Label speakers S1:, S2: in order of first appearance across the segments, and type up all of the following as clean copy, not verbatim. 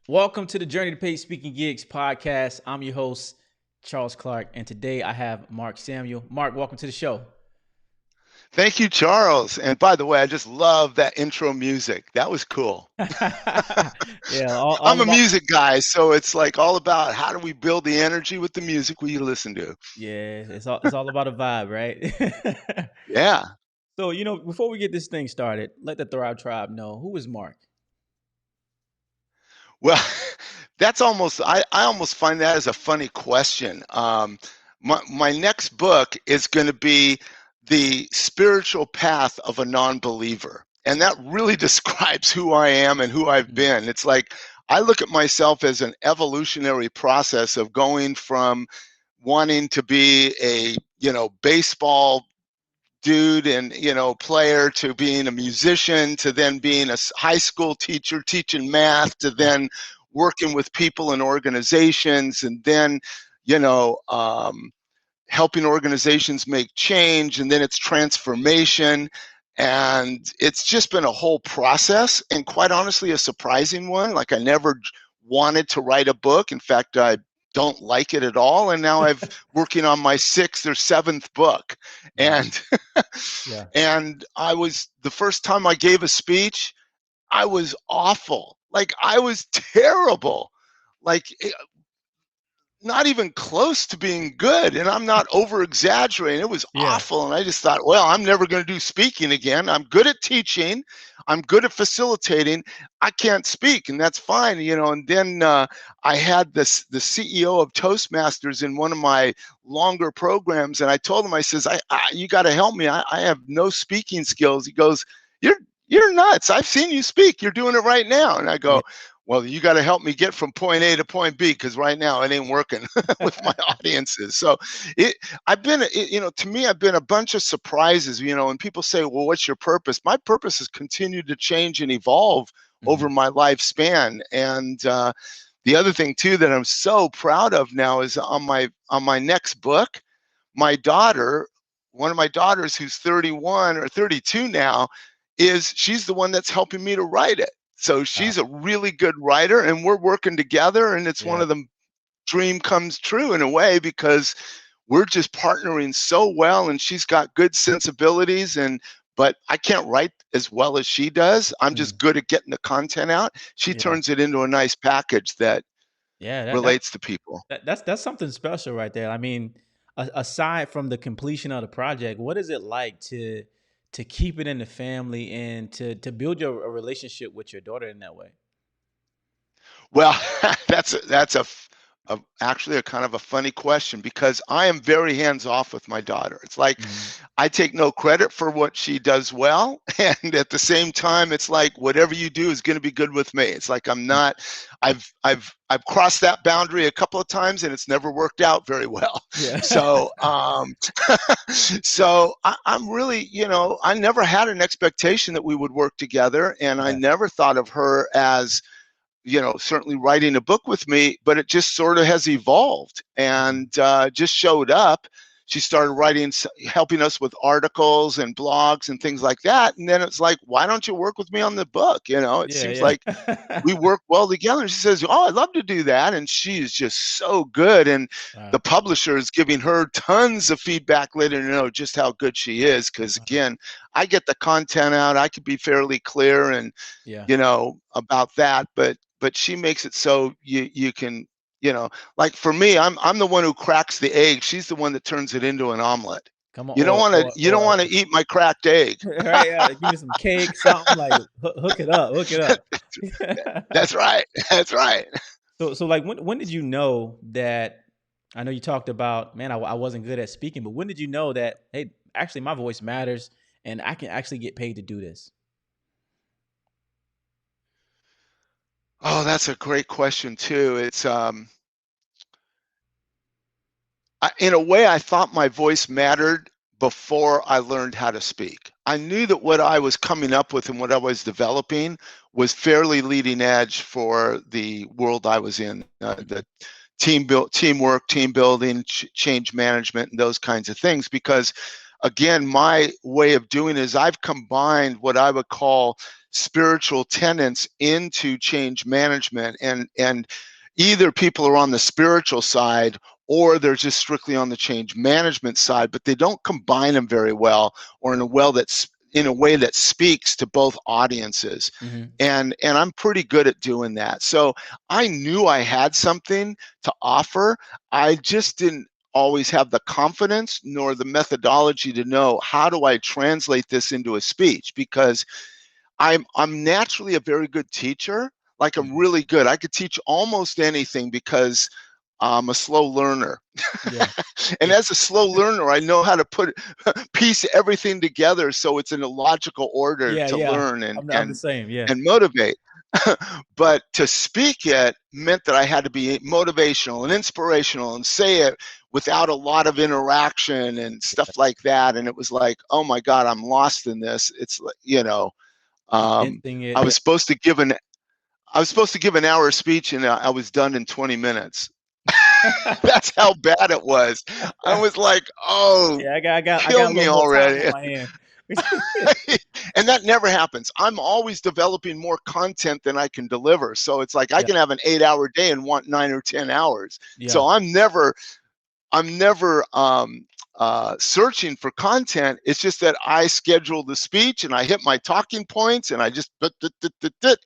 S1: Welcome to the Journey to Paid Speaking Gigs podcast. I'm your host, Charles Clark, and today I have Mark Samuel. Mark, welcome to the show.
S2: Thank you, Charles. And by the way, I just love that intro music. That was cool.
S1: Yeah, all
S2: I'm a
S1: about
S2: music guy, so it's like all about how do we build the energy with the music we listen to.
S1: yeah, it's all about a vibe, right?
S2: Yeah.
S1: So before we get this thing started, let the Thrive Tribe know who is Mark.
S2: Well, I almost find that as a funny question. My next book is going to be The Spiritual Path of a Non-Believer. And that really describes who I am and who I've
S1: Mhm.
S2: been. It's like I look at myself as an evolutionary process of going from wanting to be a, baseball dude and, player to being a musician to then being a high school teacher teaching math to
S1: Right.
S2: then working with people and organizations and then, you know, um, helping organizations make change, and then it's transformation. And it's just been a whole process, and quite honestly a surprising one. Like, I never wanted to write a book. In fact, I don't like it at all, and now I've working on my sixth or seventh book.
S1: Wow.
S2: And
S1: Yeah.
S2: and I was, the first time I gave a speech, I was awful. Like, I was terrible. Like, not even close to being good, and I'm not over exaggerating. It was
S1: Yeah.
S2: awful, and I just thought, well, I'm never going to do speaking again. I'm good at teaching, I'm good at facilitating. I can't speak, and that's fine, And then I had the CEO of Toastmasters in one of my longer programs, and I told him, I says, you got to help me. I have no speaking skills. He goes, you're nuts. I've seen you speak. You're doing it right now. And I
S1: Yeah.
S2: go, well, you got to help me get from point A to point B, because right now it ain't working with my audiences. So it, to me, I've been a bunch of surprises, and people say, well, what's your purpose? My purpose has continued to change and evolve over
S1: Mhm.
S2: my lifespan. And the other thing too that I'm so proud of now is on my next book, my daughter, one of my daughters who's 31 or 32 now, she's the one that's helping me to write it. So
S1: Wow.
S2: she's a really good writer, and we're working together, and it's one
S1: Yeah.
S2: of the dream comes true in a way, because we're just partnering so well, and she's got good sensibilities, and but I can't write as well as she does. I'm just
S1: Mhm.
S2: good at getting the content out. She
S1: Yeah.
S2: turns it into a nice package that
S1: Yeah.
S2: relates to people.
S1: That's something special right there. I mean, aside from the completion of the project, what is it like to keep it in the family and to build a relationship with your daughter in that way?
S2: Well, actually a kind of a funny question, because I am very hands off with my daughter. It's like
S1: Mhm.
S2: I take no credit for what she does well, and at the same time, it's like whatever you do is going to be good with me. It's like I'm
S1: Mm.
S2: not. I've crossed that boundary a couple of times, and it's never worked out very well.
S1: Yeah.
S2: So I'm really, I never had an expectation that we would work together, and I
S1: Yeah.
S2: never thought of her as, certainly writing a book with me, but it just sort of has evolved
S1: Mhm.
S2: and just showed up. She started writing, helping us with articles and blogs and things like that. And then it's like, why don't you work with me on the book? It
S1: Yeah,
S2: seems
S1: yeah.
S2: like we work well together. And she says, oh, I'd love to do that. And she is just so good. And
S1: Wow.
S2: the publisher is giving her tons of feedback, letting her know just how good she is. Because
S1: Wow.
S2: again, I get the content out. I could be fairly clear and,
S1: Yeah.
S2: about that, but she makes it so you can, like for me, I'm the one who cracks the egg. She's the one that turns it into an omelet.
S1: Come on,
S2: You don't
S1: or
S2: want to
S1: or
S2: you don't
S1: or
S2: want to eat my cracked egg.
S1: right, yeah, give me some cake, something like hook it up, hook it up.
S2: That's right. That's right.
S1: So like when did you know that I know you talked about, man, I wasn't good at speaking, but when did you know that, hey, actually my voice matters and I can actually get paid to do this?
S2: Oh, that's a great question too. It's in a way, I thought my voice mattered before I learned how to speak. I knew that what I was coming up with and what I was developing was fairly leading edge for the world I was in. The teamwork, team building, change management, and those kinds of things. Because again, my way of doing is I've combined what I would call spiritual tenets into change management, and either people are on the spiritual side or they're just strictly on the change management side, but they don't combine them very well, or in a way that speaks to both audiences.
S1: Mm-hmm.
S2: And I'm pretty good at doing that. So I knew I had something to offer. I just didn't always have the confidence nor the methodology to know how do I translate this into a speech, because I'm naturally a very good teacher. Like, I'm
S1: Mm-hmm.
S2: really good. I could teach almost anything because I'm a slow learner.
S1: Yeah.
S2: And
S1: Yeah.
S2: as a slow learner, I know how to piece everything together so it's in a logical order
S1: Yeah.
S2: to
S1: Yeah.
S2: learn
S1: I'm the same. Yeah.
S2: and motivate. But to speak it meant that I had to be motivational and inspirational and say it without a lot of interaction and stuff like that. And it was like, oh my God, I'm lost in this. It's like,
S1: Condensing it.
S2: I
S1: Yeah.
S2: was supposed to give an I was supposed to give an hour speech, and I was done in 20 minutes. That's how bad it was. I was like, oh,
S1: Yeah. I got
S2: kill
S1: a
S2: me
S1: little more time on
S2: already.
S1: my hand.
S2: And that never happens. I'm always developing more content than I can deliver. So it's like I
S1: Yeah.
S2: can have an 8 hour day and want 9 or 10 hours.
S1: Yeah.
S2: So I'm never searching for content. It's just that I schedule the speech and I hit my talking points and I just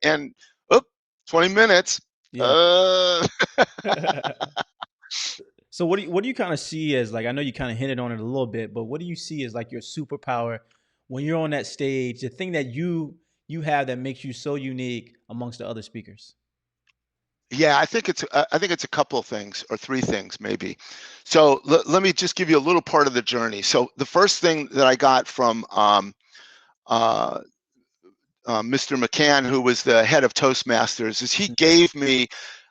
S2: and oop, 20 minutes.
S1: Yeah.
S2: Uh,
S1: So what do you kind of see as, like, I know you kind of hinted on it a little bit, but what do you see as like your superpower when you're on that stage, the thing that you have that makes you so unique amongst the other speakers?
S2: yeah, I think it's a couple of things, or three things maybe. So let me just give you a little part of the journey. So the first thing that I got from uh, Mr. McCann, who was the head of Toastmasters, is he
S1: Mhm.
S2: gave me,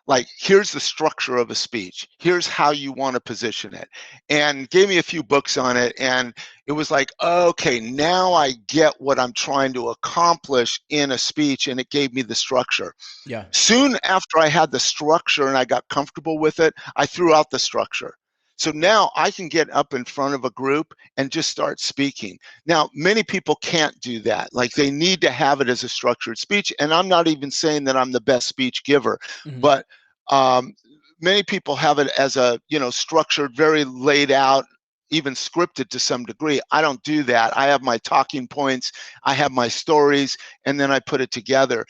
S2: like, here's the structure of a speech. Here's how you want to position it, and gave me a few books on it. And it was like, okay, now I get what I'm trying to accomplish in a speech, and it gave me the structure.
S1: Yeah.
S2: Soon after I had the structure and I got comfortable with it, I threw out the structure. So now I can get up in front of a group and just start speaking. Now, many people can't do that. Like, they need to have it as a structured speech. And I'm not even saying that I'm the best speech giver,
S1: Hmm.
S2: but um, many people have it as a, structured, very laid out, even scripted to some degree. I don't do that. I have my talking points, I have my stories, and then I put it together.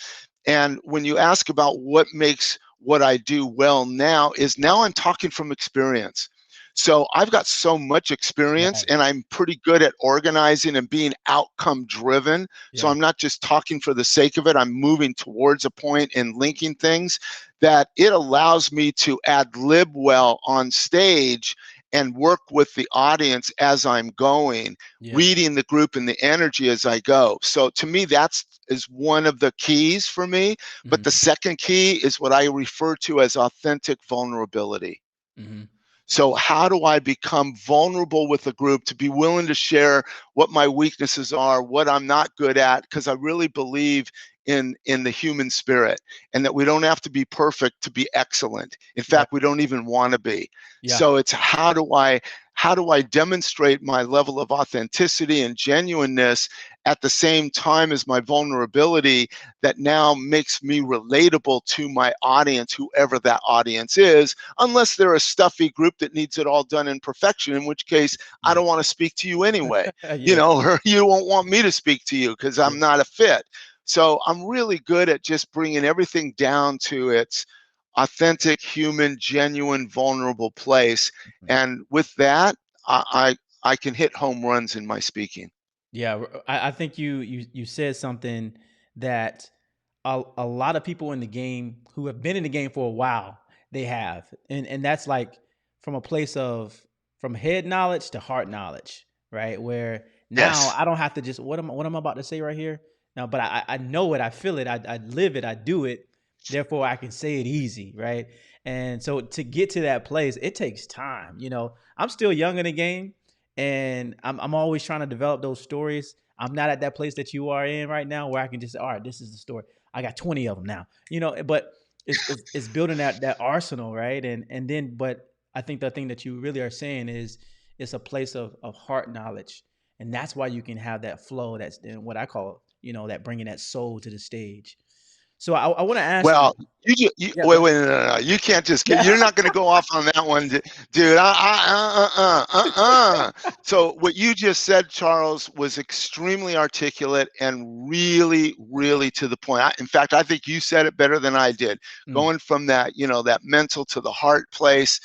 S2: And when you ask about what makes what I do well now, is now I'm talking from experience. So I've got so much experience,
S1: Right.
S2: and I'm pretty good at organizing and being outcome driven. So
S1: Yeah.
S2: I'm not just talking for the sake of it. I'm moving towards a point and linking things, that it allows me to ad lib well on stage and work with the audience as I'm going,
S1: Yeah.
S2: reading the group and the energy as I go. So to me, that's is one of the keys for me. But the
S1: Hmm.
S2: second key is what I refer to as authentic vulnerability.
S1: Hmm.
S2: So how do I become vulnerable with a group, to be willing to share what my weaknesses are, what I'm not good at, because I really believe in the human spirit, and that we don't have to be perfect to be excellent. In
S1: Right.
S2: fact, we don't even want to be.
S1: Yeah.
S2: So it's how do I demonstrate my level of authenticity and genuineness at the same time as my vulnerability, that now makes me relatable to my audience, whoever that audience is, unless they're a stuffy group that needs it all done in perfection, in which case I
S1: Yeah.
S2: don't want to speak to you anyway,
S1: Yeah.
S2: or you won't want me to speak to you because
S1: Yeah.
S2: I'm not a fit. So I'm really good at just bringing everything down to its authentic, human, genuine, vulnerable place. And with that, I can hit home runs in my speaking.
S1: Yeah, I think you said something that a lot of people in the game who have been in the game for a while, they have, and that's like from a place of, from head knowledge to heart knowledge, right? Where now
S2: Yes.
S1: I don't have to just, what am I about to say right here now, but I know it, I feel it, I live it, I do it, therefore I can say it easy, right? And so to get to that place, it takes time. I'm still young in the game, and I'm always trying to develop those stories. I'm not at that place that you are in right now where I can just say, all right, this is the story. I got 20 of them now, but it's building that arsenal, right? And then, but I think the thing that you really are saying is it's a place of heart knowledge. and that's why you can have that flow. That's what I call, that bringing that soul to the stage. So I want to ask you.
S2: Well,
S1: Yeah, go
S2: wait,
S1: ahead.
S2: wait, no. You can't just get.
S1: Yeah.
S2: You're not going to go off on that one, dude. So what you just said, Charles, was extremely articulate and really, really to the point. In fact, I think you said it better than I did.
S1: Mm,
S2: Going from that, that mental to the heart place,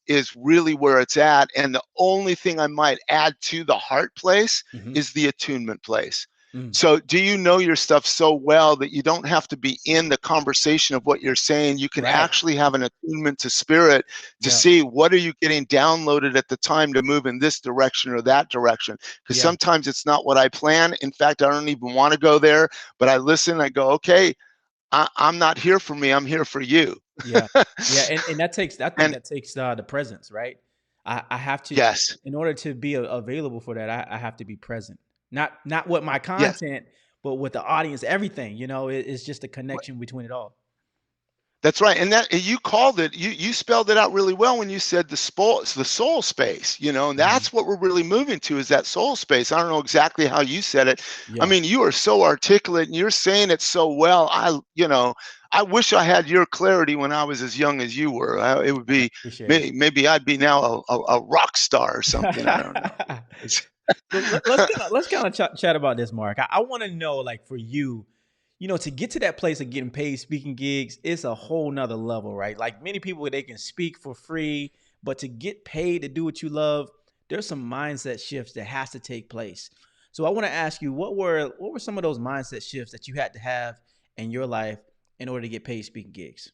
S2: is really where it's at. And the only thing I might add to the heart place
S1: hmm
S2: is the attunement place.
S1: mm,
S2: So, do you know your stuff so well that you don't have to be in the conversation of what you're saying? You can
S1: right.
S2: actually have an attunement to spirit to
S1: Yeah.
S2: see what are you getting downloaded at the time to move in this direction or that direction. Because
S1: Yeah.
S2: sometimes it's not what I plan. In fact, I don't even want to go there, but I listen. I go, okay, I'm not here for me. I'm here for you.
S1: Yeah. Yeah. And that takes, I think
S2: And
S1: that takes the presence, right? I have to,
S2: yes,
S1: in order to be available for that, I have to be present. Not with my
S2: yes.
S1: content, but with the audience, everything, it's just a connection between it all.
S2: That's right, and that you called it. You spelled it out really well when you said the soul space. And
S1: Mhm.
S2: that's what we're really moving to is that soul space. I don't know exactly how you said it. I
S1: Yeah.
S2: mean, you are so articulate and you're saying it so well. I wish I had your clarity when I was as young as you were. It would
S1: I
S2: be
S1: appreciate it.
S2: maybe I'd be now a rock star or something. I don't know.
S1: So let's kind of chat about this, Mark. I want to know, like, for you, to get to that place of getting paid speaking gigs, it's a whole nother level, right? Like many people, they can speak for free, but to get paid to do what you love, there's some mindset shifts that has to take place. So I want to ask you, what were some of those mindset shifts that you had to have in your life in order to get paid speaking gigs?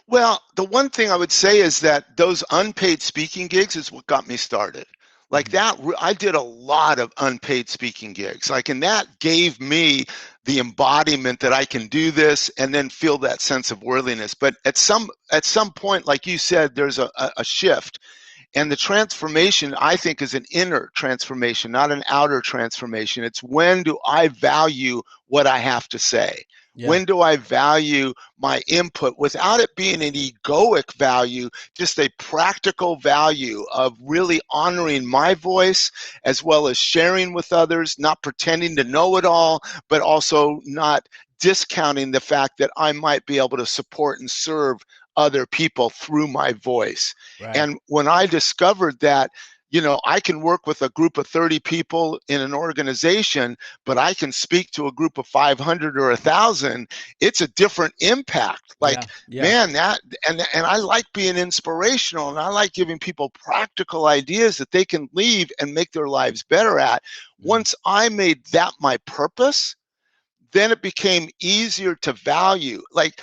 S2: Well, the one thing I would say is that those unpaid speaking gigs is what got me started. Like
S1: Hmm.
S2: that, I did a lot of unpaid speaking gigs. Like, and that gave me the embodiment that I can do this and then feel that sense of worthiness. But at some point, like you said, there's a shift. And the transformation, I think, is an inner transformation, not an outer transformation. It's when do I value what I have to say?
S1: Yeah.
S2: When do I value my input without it being an egoic value, just a practical value of really honoring my voice as well as sharing with others, not pretending to know it all, but also not discounting the fact that I might be able to support and serve other people through my voice.
S1: Right.
S2: And when I discovered that, I can work with a group of 30 people in an organization, but I can speak to a group of 500 or 1,000. It's a different impact.
S1: Yeah.
S2: Like,
S1: Yeah.
S2: man, and I like being inspirational and I like giving people practical ideas that they can leave and make their lives better at.
S1: Mm.
S2: Once I made that my purpose, then it became easier to value. Like,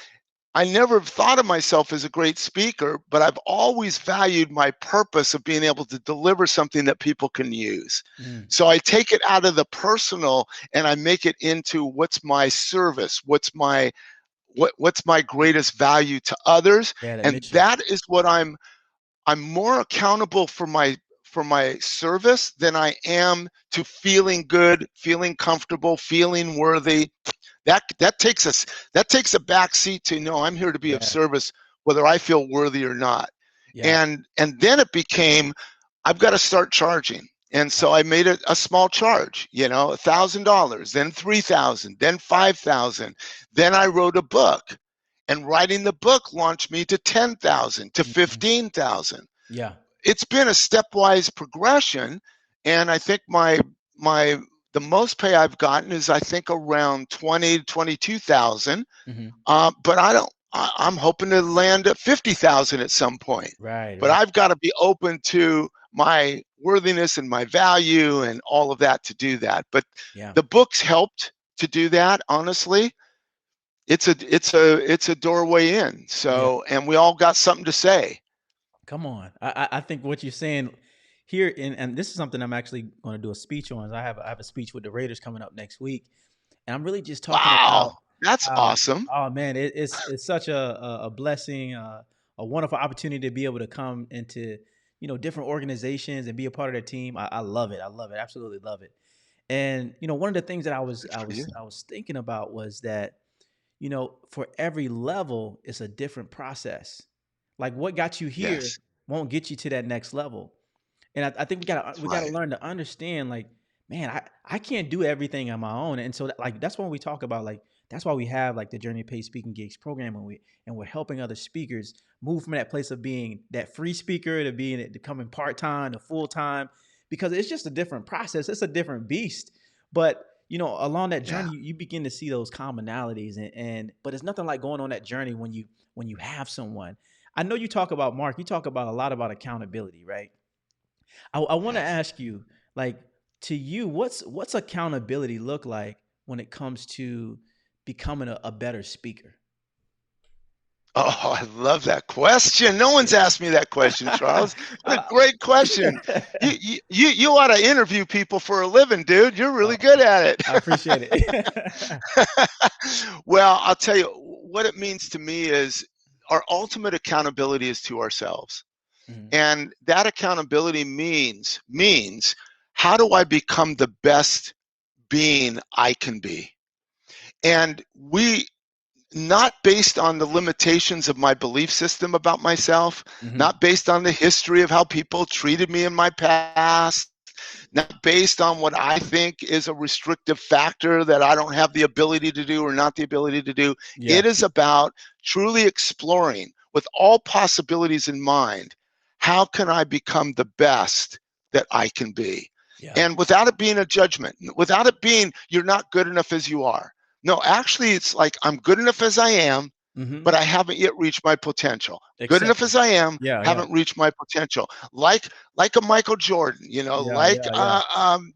S2: I never thought of myself as a great speaker, but I've always valued my purpose of being able to deliver something that people can use.
S1: Mm.
S2: So I take it out of the personal and I make it into what's my service, what's my greatest value to others,
S1: Yeah. That
S2: and
S1: mission.
S2: that is what I'm more accountable for my service than I am to feeling good, feeling comfortable, feeling worthy. That takes a back seat to know I'm here to be of
S1: Yeah.
S2: service whether I feel worthy or not.
S1: Yeah.
S2: And then it became I've got to start charging. And so I made it a small charge, $1,000, then 3,000, then 5,000. Then I wrote a book. And writing the book launched me to 10,000, to
S1: Mhm.
S2: 15,000.
S1: Yeah.
S2: It's been a stepwise progression, and I think my the most pay I've gotten is I think around 20 to 22,000.
S1: Mhm.
S2: But I'm hoping to land at 50,000 at some point.
S1: Right,
S2: But
S1: right.
S2: I've got to be open to my worthiness and my value and all of that to do that. But
S1: Yeah.
S2: the books helped to do that. Honestly, it's a doorway in.
S1: Yeah.
S2: So, and we all got something to say.
S1: Come on. I think what you're saying here, and this is something I'm actually going to do a speech on. I have a speech with the Raiders coming up next week, and I'm really just talking
S2: Wow,
S1: about
S2: that's
S1: how,
S2: awesome.
S1: oh man, it's such a blessing, a wonderful opportunity to be able to come into, different organizations and be a part of their team. I love it. I love it. Absolutely love it. And one of the things that I was
S2: Good
S1: I
S2: for you.
S1: was I was thinking about was that, for every level, it's a different process. Like what got you here
S2: Yes.
S1: won't get you to that next level. And I think
S2: That's
S1: we gotta
S2: right.
S1: learn to understand, like, man, I can't do everything on my own. And so that's when we talk about, like, that's why we have like the Journey to Paid Speaking Gigs program, and we're helping other speakers move from that place of being that free speaker to being to coming part-time to full-time, because it's just a different process. It's a different beast. But along that
S2: Yeah.
S1: journey, you begin to see those commonalities, and but it's nothing like going on that journey when you have someone. I know you talk about, Mark, you talk about a lot about accountability, right? I want to
S2: Yes.
S1: ask you, like, to you, what's accountability look like when it comes to becoming a better speaker?
S2: Oh, I love that question. No one's asked me that question, Charles. What a
S1: Uh,
S2: great question. You ought to interview people for a living, dude. You're really
S1: oh,
S2: good at it.
S1: I appreciate it.
S2: Well, I'll tell you what it means to me is our ultimate accountability is to ourselves.
S1: Mhm.
S2: And that accountability means how do I become the best being I can be? And we not based on the limitations of my belief system about myself,
S1: Mhm.
S2: not based on the history of how people treated me in my past, not based on what I think is a restrictive factor that I don't have the ability to do or not the ability to do. It
S1: Yeah.
S2: is about truly exploring with all possibilities in mind, how can I become the best that I can be?
S1: Yeah.
S2: And without it being a judgment, without it being you're not good enough as you are. No, actually, it's like I'm good enough as I am,
S1: Mhm.
S2: but I haven't yet reached my potential. Good enough as
S1: Acceptance.
S2: I am,
S1: Yeah. Yeah.
S2: haven't reached my potential. Like a Michael Jordan,
S1: Yeah. Yeah.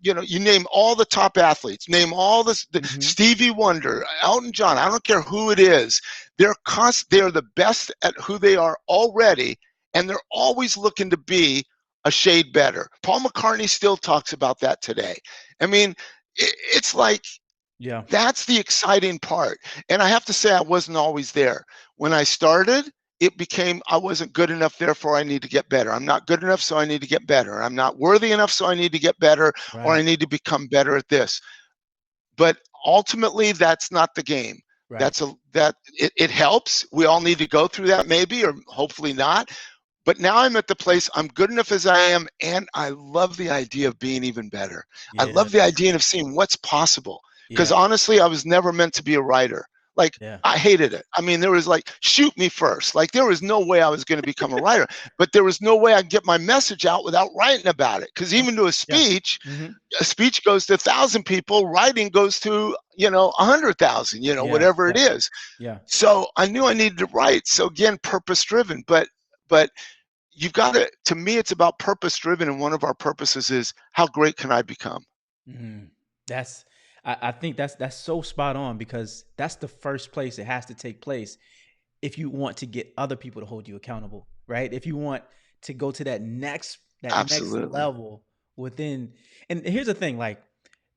S1: Yeah.
S2: you name all the top athletes, name all the
S1: Mhm.
S2: Stevie Wonder, Elton John. I don't care who it is. They're the best at who they are already, and they're always looking to be a shade better. Paul McCartney still talks about that today. I mean, it's like
S1: Yeah.
S2: that's the exciting part. And I have to say, I wasn't always there. When I started, it became I wasn't good enough, therefore I need to get better. I'm not good enough, so I need to get better. I'm not worthy enough, so I need to get better, or I
S1: Right.
S2: need to become better at this. But ultimately, that's not the game.
S1: Right.
S2: It helps. We all need to go through that, maybe, or hopefully not. But now I'm at the place I'm good enough as I am, and I love the idea of being even better. I
S1: Yeah.
S2: love the idea of seeing what's possible. Because
S1: Yeah.
S2: honestly, I was never meant to be a writer. Like,
S1: Yeah.
S2: I hated it. I mean, there was like, shoot me first. Like, there was no way I was going to become a writer, but there was no way I'd get my message out without writing about it. Because even to
S1: Yeah. Mhm.
S2: a speech goes to 1,000 people, writing goes to, 100,000,
S1: Yeah.
S2: whatever it
S1: Yeah.
S2: is.
S1: Yeah.
S2: So I knew I needed to write. So again, purpose driven, but you've got to me it's about purpose driven, and one of our purposes is how great can I become.
S1: Mhm. That's I think that's so spot on, because that's the first place it has to take place if you want to get other people to hold you accountable, right? If you want to go to that next
S2: Absolutely.
S1: level within. And here's the thing, like,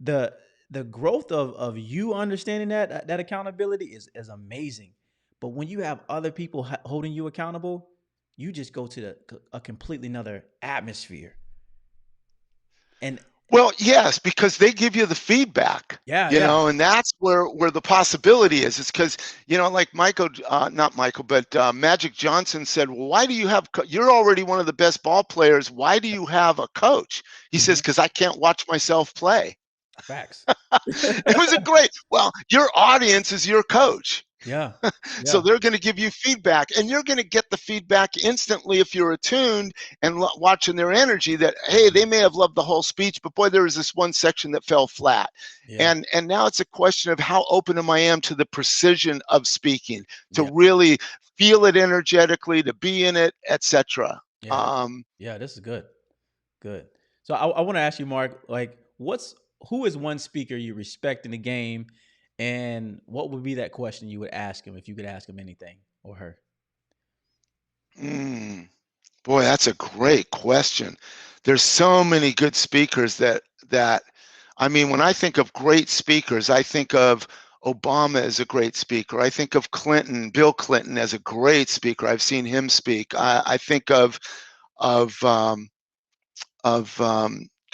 S1: the the growth of you understanding that accountability is amazing. But when you have other people holding you accountable, you just go to a completely another atmosphere. And
S2: Well, yes, because they give you the feedback,
S1: yeah, yeah.
S2: and that's where the possibility is. It's because like Michael, not Michael, but Magic Johnson said, "Well, why do you have? You're already one of the best ball players. Why do you have a coach?" He says,
S1: Mhm.
S2: "Because I can't watch myself play."
S1: Facts.
S2: It was a great. Well, your audience is your coach.
S1: Yeah.
S2: So
S1: Yeah.
S2: they're going to give you feedback, and you're going to get the feedback instantly if you're attuned and watching their energy that, hey, they may have loved the whole speech, but boy, there was this one section that fell flat.
S1: Yeah.
S2: And now it's a question of how open am I am to the precision of speaking, to
S1: Yeah.
S2: really feel it energetically, to be in it, etc.
S1: Yeah.
S2: Um,
S1: Yeah. This is good. Good. So I want to ask you, Mark, like, who is one speaker you respect in the game, and what would be that question you would ask him if you could ask him anything, or her?
S2: mm, Boy, that's a great question. There's so many good speakers that I mean, when I think of great speakers, I think of Obama as a great speaker. I think of Bill Clinton as a great speaker. I've seen him speak. I think of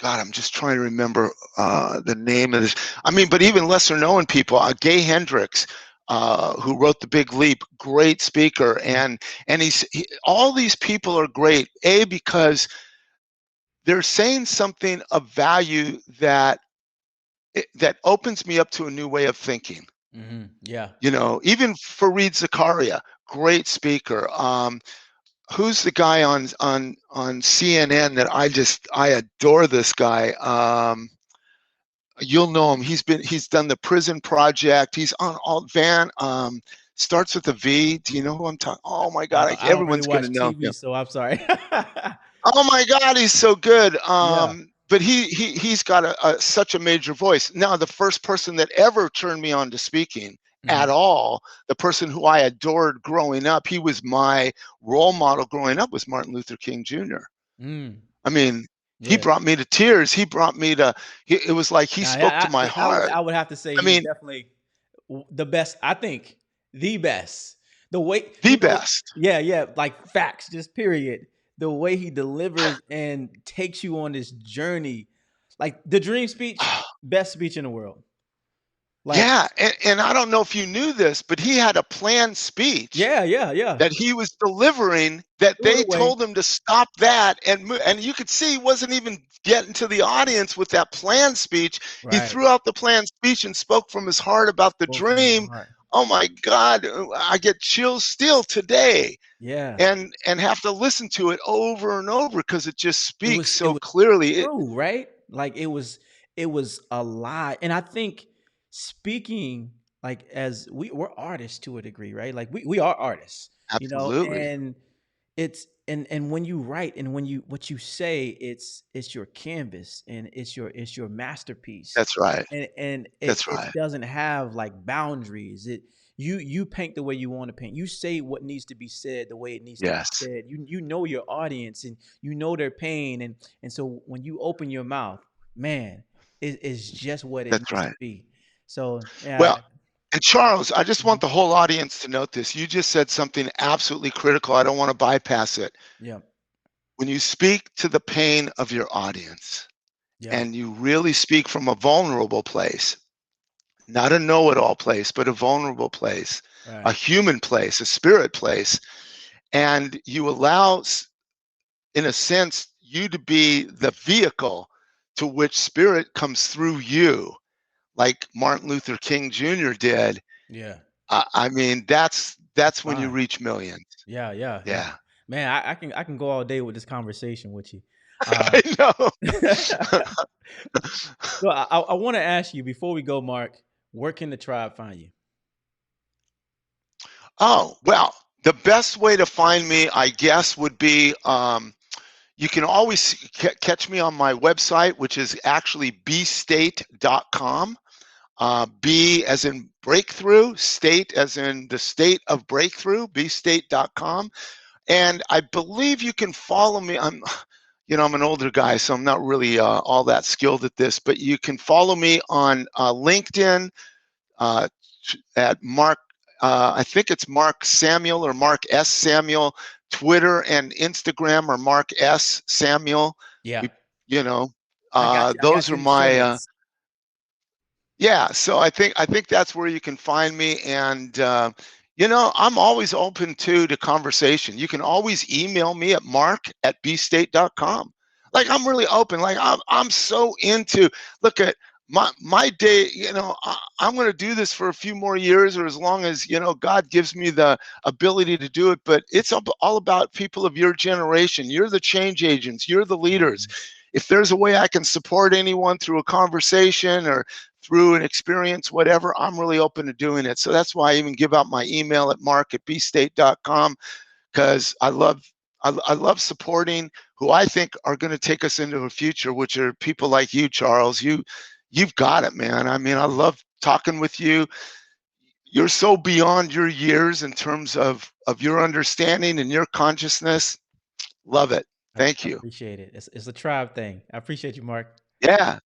S2: God, I'm just trying to remember the name of this. I mean, but even lesser known people, Gay Hendricks, who wrote The Big Leap, great speaker,
S1: Mhm.
S2: and all these people are great. Because they're saying something of value that that opens me up to a new way of thinking.
S1: Yeah.
S2: You know, even Fareed Zakaria, great speaker. Who's the guy on CNN that I adore this guy. You'll know him. He's done the Prison Project. He's on all Van. Starts with a V. Do you know who I'm talking? Oh my God,
S1: I don't really
S2: everyone's gonna
S1: watch
S2: know
S1: TV,
S2: him.
S1: so I'm sorry.
S2: Oh my God, he's so good.
S1: Yeah.
S2: But he's got such a major voice. Now, the first person that ever turned me on to speaking at
S1: Mhm.
S2: all, the person who I adored growing up, he was my role model growing up, was Martin Luther King Jr.
S1: Mm.
S2: I mean, he
S1: Yeah.
S2: brought me to tears. He brought me to. It was like he
S1: Now,
S2: spoke to my heart.
S1: I would have to say
S2: I
S1: he's
S2: mean,
S1: definitely the best. I think the best. The way,
S2: the best.
S1: yeah, yeah, like facts, just period. The way he delivers and takes you on this journey, like the dream speech, best speech in the world. Like,
S2: Yeah, and I don't know if you knew this, but he had a planned speech
S1: yeah, yeah, yeah.
S2: that he was delivering that
S1: Threw it
S2: they
S1: away.
S2: told him to stop that and you could see he wasn't even getting to the audience with that planned speech. He
S1: Right.
S2: threw out the planned speech and spoke from his heart about the
S1: Spoke from his
S2: dream.
S1: heart.
S2: Oh my God, I get chills still today
S1: Yeah.
S2: and have to listen to it over and over because it just speaks
S1: It
S2: so
S1: was
S2: clearly.
S1: true, right? Like it was a lot. And I think speaking like as we're artists to a degree, right? Like we are artists, you know,
S2: Absolutely.
S1: and it's and when you write and when you what you say, it's your canvas and it's your masterpiece.
S2: That's right.
S1: And
S2: That's
S1: it
S2: right.
S1: doesn't have like boundaries. It you paint the way you want to paint. You say what needs to be said the way it needs to be
S2: Yes.
S1: said. You know your audience and you know their pain and so when you open your mouth, man, it's just what it
S2: That's
S1: needs to
S2: right.
S1: be. So yeah,
S2: Well, and Charles, I just
S1: mhm,
S2: want the whole audience to note this. You just said something absolutely critical. I don't want to bypass it.
S1: yeah,
S2: When you speak to the pain of your audience
S1: yeah,
S2: and you really speak from a vulnerable place, not a know it all place, but a vulnerable place, a
S1: right,
S2: human place, a spirit place, and you allow, in a sense, you to be the vehicle to which spirit comes through you, like Martin Luther King Jr. did.
S1: yeah.
S2: I mean,
S1: That's
S2: that's when you
S1: fine.
S2: reach millions.
S1: Yeah, yeah, yeah.
S2: Yeah,
S1: Man, I can go all day with this conversation with you.
S2: I know.
S1: So I want to ask you before we go, Mark, where can the tribe find you?
S2: Oh, well, the best way to find me, I guess, would be you can always catch me on my website, which is actually bstate.com. B as in breakthrough, state as in the state of breakthrough, bstate.com. And I believe you can follow me. I'm an older guy, so I'm not really all that skilled at this, but you can follow me on LinkedIn uh, at Mark. I think it's Mark Samuel or Mark S. Samuel. Twitter and Instagram are Mark S. Samuel.
S1: Yeah,
S2: We, you know,
S1: I got
S2: those
S1: you
S2: are
S1: in the show
S2: my
S1: notes.
S2: yeah, so I think that's where you can find me, and I'm always open to conversation. You can always email me at mark@bstate.com. Like I'm really open. Like I'm so into. Look at my day. I'm going to do this for a few more years, or as long as God gives me the ability to do it. But it's all about people of your generation. You're the change agents. You're the leaders.
S1: Mhm.
S2: If there's a way I can support anyone through a conversation or through an experience, whatever, I'm really open to doing it. So that's why I even give out my email at mark@bstate.com, because I love supporting who I think are going to take us into a future, which are people like you, Charles. You've got it, man. I mean, I love talking with you. You're so beyond your years in terms of your understanding and your consciousness. Love it. Thank
S1: I
S2: you.
S1: appreciate it. It's a tribe thing. I appreciate you, Mark.
S2: Yeah.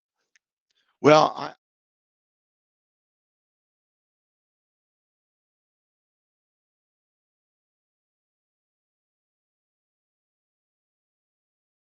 S2: Well,